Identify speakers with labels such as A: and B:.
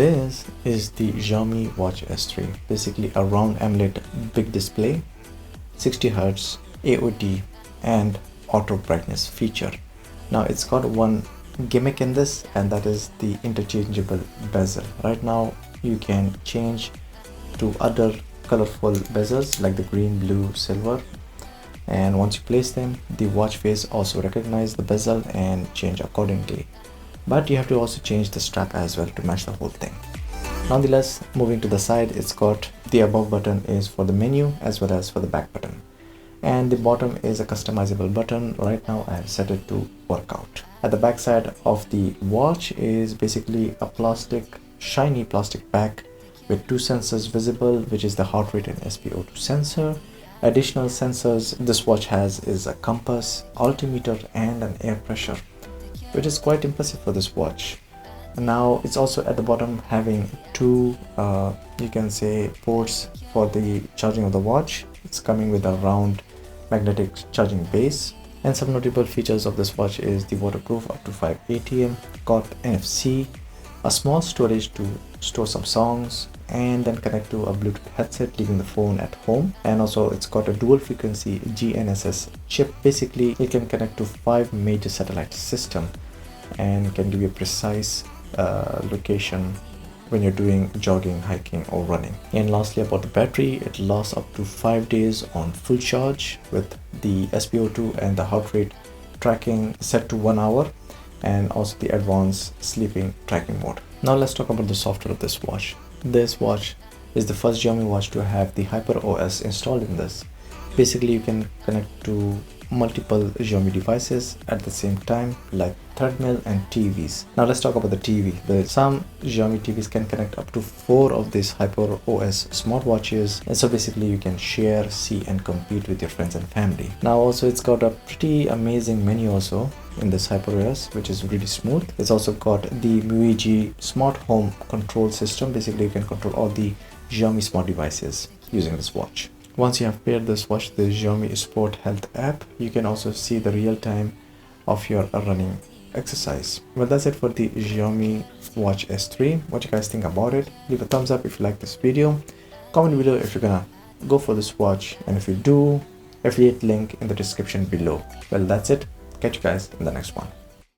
A: This is the Xiaomi Watch S3, basically a round AMOLED big display, 60Hz, AOD and auto brightness feature. Now it's got one gimmick in this, and that is the interchangeable bezel. Right now you can change to other colorful bezels like the green, blue, silver, and once you place them, the watch face also recognize the bezel and change accordingly. But you have to also change the strap as well to match the whole thing. Nonetheless, moving to the side, it's got the above button is for the menu as well as for the back button, and the bottom is a customizable button. Right now I have set it to workout. At the back side of the watch is basically a shiny plastic back with two sensors visible, which is the heart rate and SpO2 sensor. Additional sensors this watch has is a compass, altimeter and an air pressure, which is quite impressive for this watch. Now it's also at the bottom having two you can say ports for the charging of the watch. It's coming with a round magnetic charging base, and some notable features of this watch is the waterproof up to 5 ATM, got NFC, a small storage to store some songs, and then connect to a Bluetooth headset leaving the phone at home. And also it's got a dual frequency GNSS chip. Basically it can connect to 5 major satellite system and can give you a precise location when you're doing jogging, hiking or running. And lastly, about the battery, it lasts up to 5 days on full charge with the SpO2 and the heart rate tracking set to 1 hour, and also the advanced sleeping tracking mode. Now let's talk about the software of this watch. This watch is the first Xiaomi watch to have the HyperOS installed in this. Basically you can connect to multiple Xiaomi devices at the same time, like treadmill and TVs. Now let's talk about the TV. Some Xiaomi TVs can connect up to 4 of these HyperOS smartwatches, and so basically you can share, see and compete with your friends and family. Now also it's got a pretty amazing menu also in this HyperOS, which is really smooth. It's also got the MUI smart home control system. Basically you can control all the Xiaomi smart devices using this watch. Once you have paired this watch to the Xiaomi Sport Health app, you can also see the real time of your running exercise. Well, that's it for the Xiaomi Watch S3. What you guys think about it? Leave a thumbs up if you like this video. Comment below if you're gonna go for this watch, and if you do, affiliate link in the description below. Well, that's it. Catch you guys in the next one.